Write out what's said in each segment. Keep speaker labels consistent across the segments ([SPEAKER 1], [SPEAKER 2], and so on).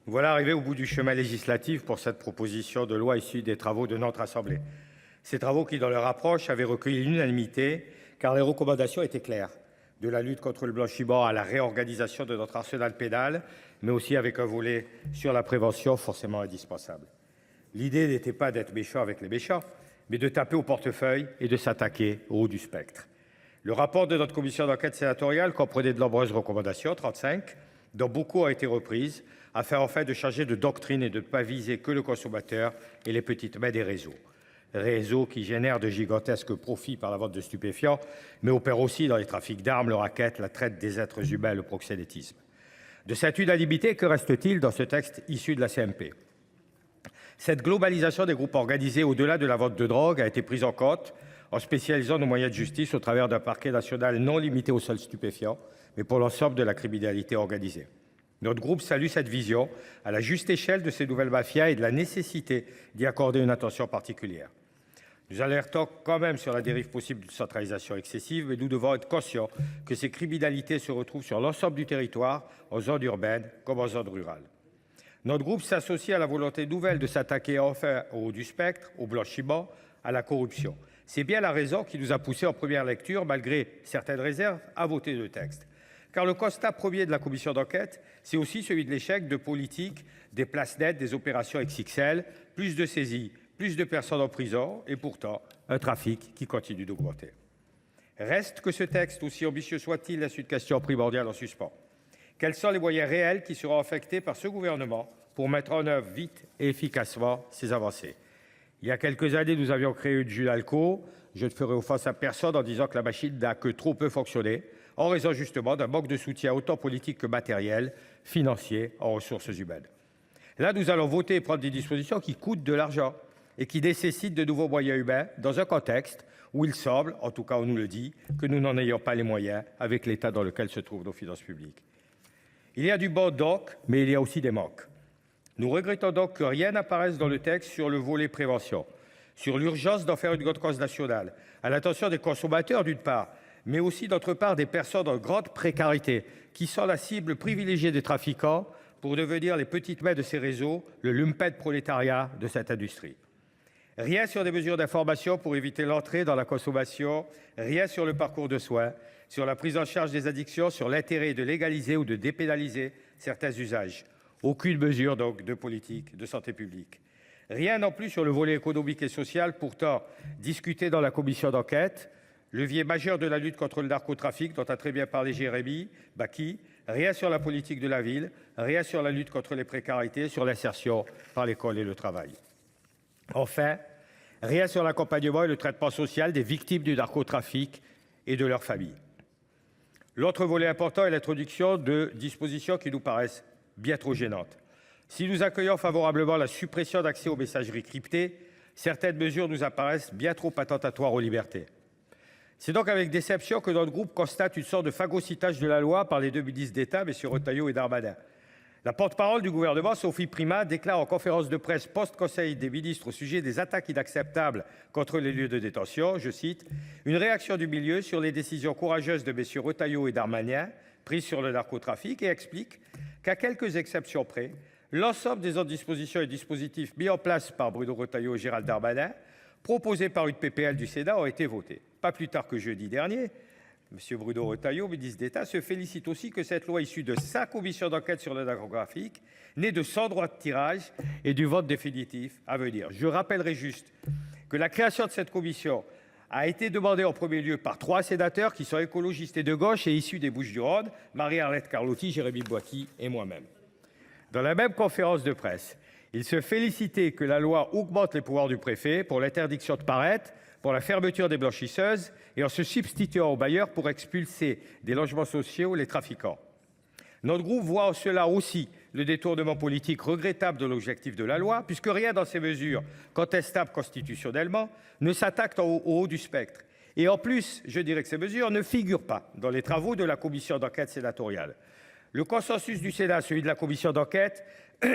[SPEAKER 1] Voilà arrivé au bout du chemin législatif pour cette proposition de loi issue des travaux de notre Assemblée. Ces travaux qui, dans leur approche, avaient recueilli l'unanimité, car les recommandations étaient claires. De la lutte contre le blanchiment à la réorganisation de notre arsenal pénal, mais aussi avec un volet sur la prévention forcément indispensable. L'idée n'était pas d'être méchant avec les méchants, mais de taper au portefeuille et de s'attaquer au haut du spectre. Le rapport de notre commission d'enquête sénatoriale comprenait de nombreuses recommandations, 35, dont beaucoup ont été reprises, afin en fait de changer de doctrine et de ne pas viser que le consommateur et les petites mains des réseaux. Réseaux qui génèrent de gigantesques profits par la vente de stupéfiants, mais opèrent aussi dans les trafics d'armes, le racket, la traite des êtres humains, le proxénétisme. De cette unanimité, que reste-t-il dans ce texte issu de la CMP ? Cette globalisation des groupes organisés au-delà de la vente de drogue a été prise en compte en spécialisant nos moyens de justice au travers d'un parquet national non limité aux seuls stupéfiants, mais pour l'ensemble de la criminalité organisée. Notre groupe salue cette vision à la juste échelle de ces nouvelles mafias et de la nécessité d'y accorder une attention particulière. Nous alertons quand même sur la dérive possible d'une centralisation excessive, mais nous devons être conscients que ces criminalités se retrouvent sur l'ensemble du territoire, en zone urbaine comme en zone rurale. Notre groupe s'associe à la volonté nouvelle de s'attaquer enfin au haut du spectre, au blanchiment, à la corruption. C'est bien la raison qui nous a poussés en première lecture, malgré certaines réserves, à voter le texte. Car le constat premier de la commission d'enquête, c'est aussi celui de l'échec de politique, des places nettes, des opérations XXL, plus de saisies, plus de personnes en prison et pourtant un trafic qui continue d'augmenter. Reste que ce texte, aussi ambitieux soit-il, laisse une question primordiale en suspens. Quels sont les moyens réels qui seront affectés par ce gouvernement pour mettre en œuvre vite et efficacement ces avancées ? Il y a quelques années, nous avions créé une Jules Alco. Je ne ferai offense à personne en disant que la machine n'a que trop peu fonctionné, en raison justement d'un manque de soutien autant politique que matériel, financier, en ressources humaines. Là, nous allons voter et prendre des dispositions qui coûtent de l'argent et qui nécessitent de nouveaux moyens humains dans un contexte où il semble, en tout cas on nous le dit, que nous n'en ayons pas les moyens avec l'état dans lequel se trouvent nos finances publiques. Il y a du bon donc, mais il y a aussi des manques. Nous regrettons donc que rien n'apparaisse dans le texte sur le volet prévention, sur l'urgence d'en faire une grande cause nationale, à l'attention des consommateurs d'une part, mais aussi d'autre part des personnes en grande précarité, qui sont la cible privilégiée des trafiquants pour devenir les petites mains de ces réseaux, le lumpen prolétariat de cette industrie. Rien sur des mesures d'information pour éviter l'entrée dans la consommation, rien sur le parcours de soins, sur la prise en charge des addictions, sur l'intérêt de légaliser ou de dépénaliser certains usages. Aucune mesure donc de politique de santé publique. Rien non plus sur le volet économique et social, pourtant discuté dans la commission d'enquête, levier majeur de la lutte contre le narcotrafic dont a très bien parlé Jérémy Baki. Rien sur la politique de la ville, rien sur la lutte contre les précarités, sur l'insertion par l'école et le travail. Enfin, rien sur l'accompagnement et le traitement social des victimes du narcotrafic et de leurs familles. L'autre volet important est l'introduction de dispositions qui nous paraissent bien trop gênantes. Si nous accueillons favorablement la suppression d'accès aux messageries cryptées, certaines mesures nous apparaissent bien trop attentatoires aux libertés. C'est donc avec déception que notre groupe constate une sorte de phagocytage de la loi par les deux ministres d'État, M. Retailleau et Darmanin. La porte-parole du gouvernement, Sophie Primas, déclare en conférence de presse post-conseil des ministres au sujet des attaques inacceptables contre les lieux de détention, je cite, « Une réaction du milieu sur les décisions courageuses de M. Retailleau et Darmanin prises sur le narcotrafic » et explique qu'à quelques exceptions près, l'ensemble des autres dispositions et dispositifs mis en place par Bruno Retailleau et Gérald Darmanin, proposés par une PPL du Sénat, ont été votés. Pas plus tard que jeudi dernier, M. Bruno Retailleau, ministre d'État, se félicite aussi que cette loi issue de sa commission d'enquête sur le narcotrafic n'ait de sans droit de tirage et du vote définitif à venir. Je rappellerai juste que la création de cette commission a été demandée en premier lieu par 3 sénateurs qui sont écologistes et de gauche et issus des Bouches-du-Rhône, Marie-Arlette Carlotti, Jérémy Boiky et moi-même. Dans la même conférence de presse, il se félicitait que la loi augmente les pouvoirs du préfet pour l'interdiction de paraître, pour la fermeture des blanchisseuses et en se substituant aux bailleurs pour expulser des logements sociaux les trafiquants. Notre groupe voit en cela aussi le détournement politique regrettable de l'objectif de la loi, puisque rien dans ces mesures, contestables constitutionnellement, ne s'attaque au haut du spectre. Et en plus, je dirais que ces mesures ne figurent pas dans les travaux de la commission d'enquête sénatoriale. Le consensus du Sénat, celui de la commission d'enquête,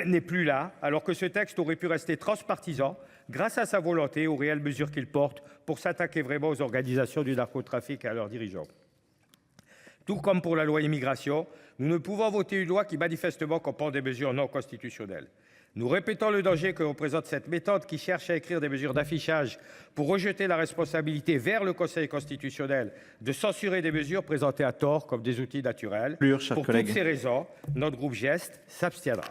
[SPEAKER 1] n'est plus là, alors que ce texte aurait pu rester transpartisan grâce à sa volonté et aux réelles mesures qu'il porte pour s'attaquer vraiment aux organisations du narcotrafic et à leurs dirigeants. Tout comme pour la loi immigration, nous ne pouvons voter une loi qui manifestement comporte des mesures non constitutionnelles. Nous répétons le danger que représente cette méthode qui cherche à écrire des mesures d'affichage pour rejeter la responsabilité vers le Conseil constitutionnel de censurer des mesures présentées à tort comme des outils naturels. Pour toutes ces raisons, notre groupe GEST s'abstiendra.